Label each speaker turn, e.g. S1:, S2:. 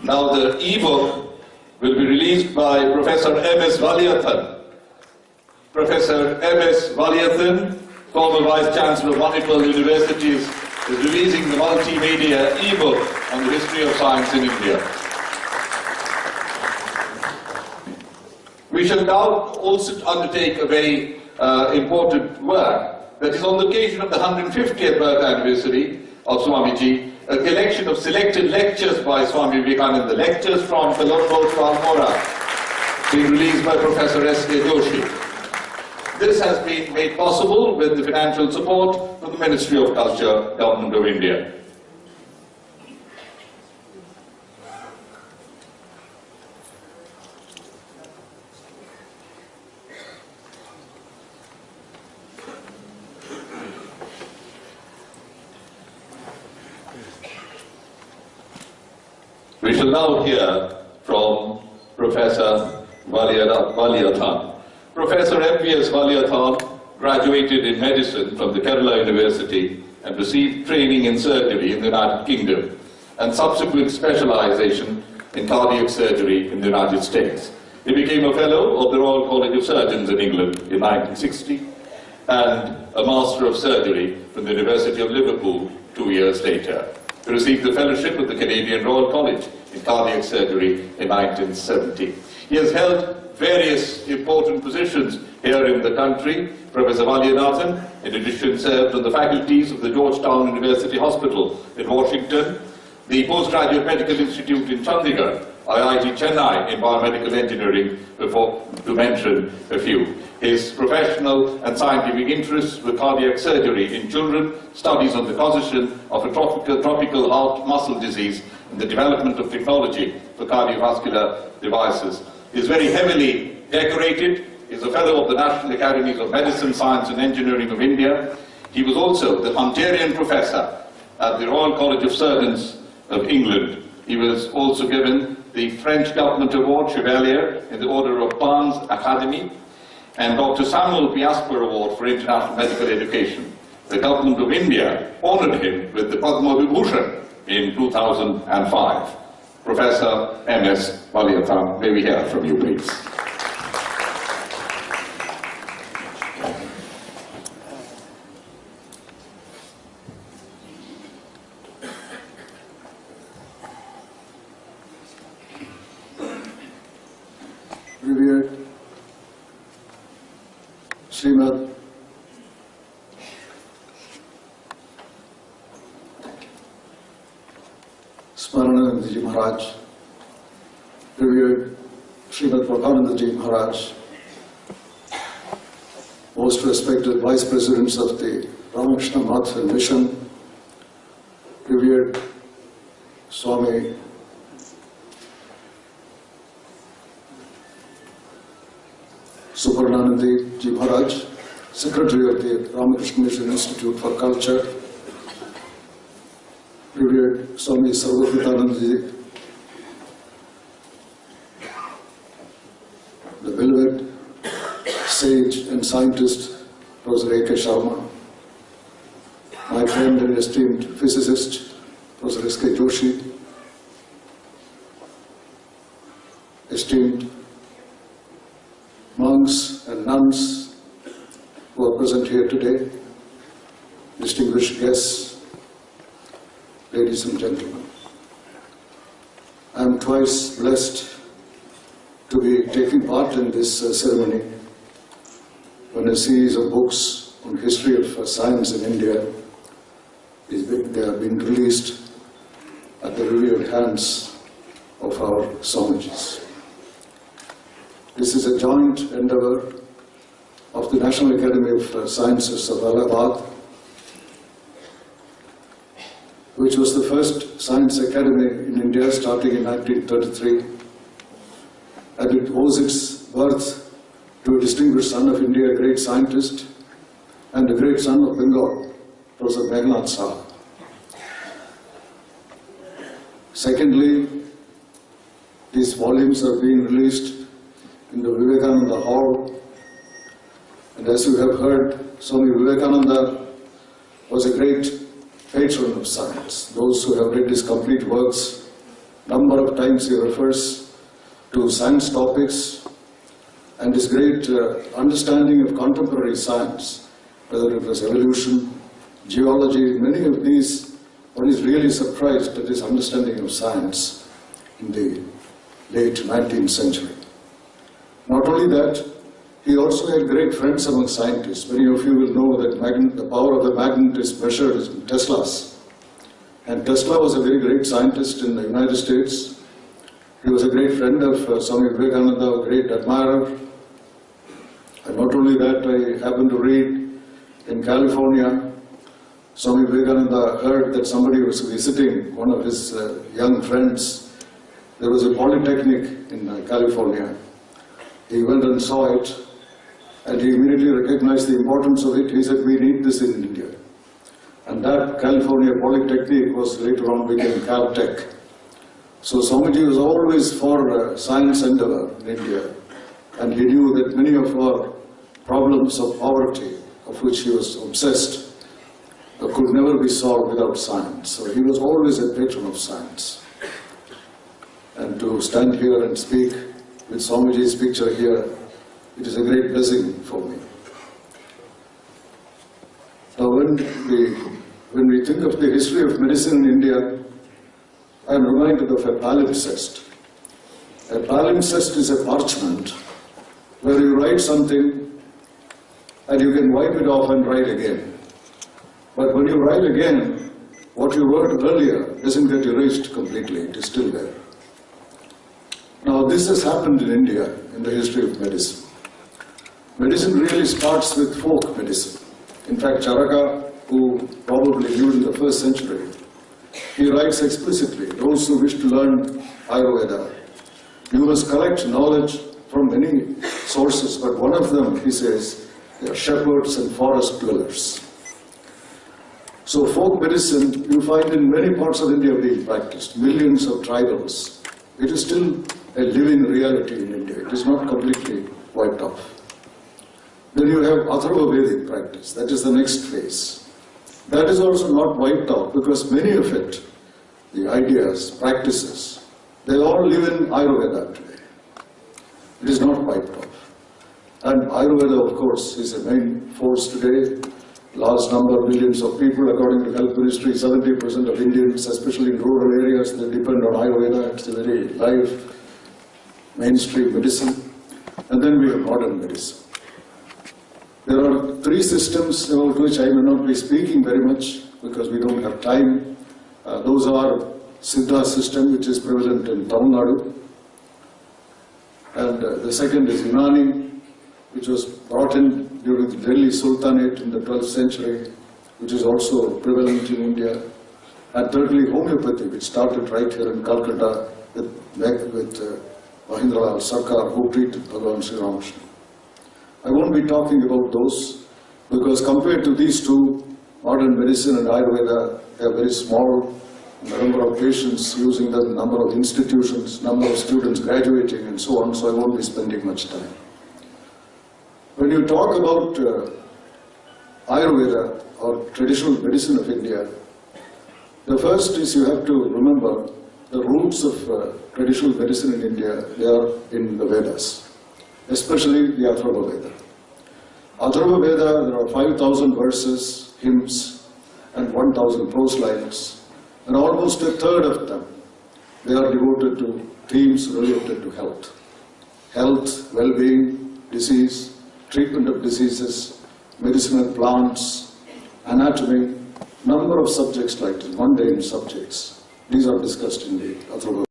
S1: Now the e-book will be released by Professor M.S. Valiathan. Professor M.S. Valiathan, former Vice Chancellor of Manipal Universities, is releasing the multimedia e-book on the history of science in India. We shall now also undertake a very important work that is on the occasion of the 150th birth anniversary of Swamiji, a collection of selected lectures by Swami Vivekananda, lectures from Colombo to Almora, being released by Professor S.K. Joshi. This has been made possible with the financial support from the Ministry of Culture, Government of India. We shall now hear from Professor Valiathan. Professor M.V.S. Valiathan graduated in medicine from the Kerala University and received training in surgery in the United Kingdom and subsequent specialization in cardiac surgery in the United States. He became a fellow of the Royal College of Surgeons in England in 1960 and a Master of Surgery from the University of Liverpool 2 years later. He received the fellowship of the Canadian Royal College in Cardiac Surgery in 1970. He has held various important positions here in the country. Professor Valiathan, in addition, served on the faculties of the Georgetown University Hospital in Washington, the Postgraduate Medical Institute in Chandigarh, IIT Chennai in Biomedical Engineering, to mention a few. His professional and scientific interests were cardiac surgery in children, studies on the causes of a tropical heart muscle disease, and the development of technology for cardiovascular devices. He is very heavily decorated. He is a fellow of the National Academies of Medicine, Science and Engineering of India. He was also the Hunterian Professor at the Royal College of Surgeons of England. He was also given the French Government Award, Chevalier, in the Order of Barnes Academy, and Dr. Samuel Piasper Award for International Medical Education. The Government of India honored him with the Padma Vibhushan in 2005. Professor M.S. Valiathan, may we hear from you, please.
S2: Revered Srimad Smaranandaji Maharaj, revered Srimad Prabhanandaji Maharaj, most respected Vice Presidents of the Ramakrishna Math and Mission, revered Swami Suparnanandi Ji Maharaj, Secretary of the Ramakrishna Mission Institute for Culture, revered Swami Sarvabhutananda Ji, the beloved sage and scientist Professor A.K. Sharma, my friend and esteemed physicist Professor S.K. Joshi, esteemed monks and nuns who are present here today, distinguished guests, ladies and gentlemen. I am twice blessed to be taking part in this ceremony when a series of books on history of science in India they have been released at the revered hands of our Swamijis. This is a joint endeavor of the National Academy of Sciences of Allahabad, which was the first science academy in India starting in 1933, and it owes its birth to a distinguished son of India, a great scientist, and a great son of Bengal, Professor Meghnad Saha. Secondly, these volumes are being released in the Vivekananda Hall, and as you have heard, Swami Vivekananda was a great patron of science. Those who have read his complete works Number of times he refers to science topics and his great understanding of contemporary science, whether it was evolution, geology, many of these, one is really surprised at his understanding of science in the late 19th century. Not only that, he also had great friends among scientists. Many of you will know that the power of the magnet is measured in Teslas. And Tesla was a very great scientist in the United States. He was a great friend of Swami Vivekananda, a great admirer. And not only that, I happened to read in California, Swami Vivekananda heard that somebody was visiting one of his young friends. There was a polytechnic in California. He went and saw it, and he immediately recognized the importance of it. He said, we need this in India. And that California Polytechnic was later on became Caltech. So Swamiji was always for science endeavor in India. And he knew that many of our problems of poverty, of which he was obsessed, could never be solved without science. So he was always a patron of science. And to stand here and speak with Swamiji's picture here, it is a great blessing for me. Now when we think of the history of medicine in India, I am reminded of a palimpsest. A palimpsest is a parchment where you write something and you can wipe it off and write again. But when you write again, what you wrote earlier doesn't get erased completely, it is still there. Now this has happened in India in the history of medicine. Medicine really starts with folk medicine. In fact, Charaka, who probably lived in the 1st century, he writes explicitly, those who wish to learn Ayurveda, you must collect knowledge from many sources, but one of them, he says, they are shepherds and forest dwellers. So folk medicine, you find in many parts of India being practiced, millions of tribals. It is still a living reality in India. It is not completely wiped off. Then you have Atharva Vedic practice. That is the next phase. That is also not wiped out because many of it, the ideas, practices, they all live in Ayurveda today. It is not wiped off. And Ayurveda, of course, is a main force today. Large number, millions of people, according to Health Ministry, 70% of Indians, especially in rural areas, they depend on Ayurveda. It's a very live, mainstream medicine. And then we have modern medicine. There are 3 systems about which I may not be speaking very much because we don't have time. Those are Siddha system, which is prevalent in Tamil Nadu. And the second is Unani, which was brought in during the Delhi Sultanate in the 12th century, which is also prevalent in India. And thirdly, homeopathy, which started right here in Calcutta with Mahendralal Sarkar, who treated Bhagavan Sri Ramakrishna. I won't be talking about those because compared to these two, modern medicine and Ayurveda, they are very small. The number of patients using them, number of institutions, number of students graduating and so on, so I won't be spending much time. When you talk about Ayurveda or traditional medicine of India, the first is you have to remember the roots of traditional medicine in India, they are in the Vedas, especially the Atharva Veda. Atharva Veda, there are 5,000 verses, hymns, and 1,000 prose lines, and almost a third of them, they are devoted to themes related to health. Health, well-being, disease, treatment of diseases, medicinal plants, anatomy, number of subjects like this, mundane subjects. These are discussed in the Atharva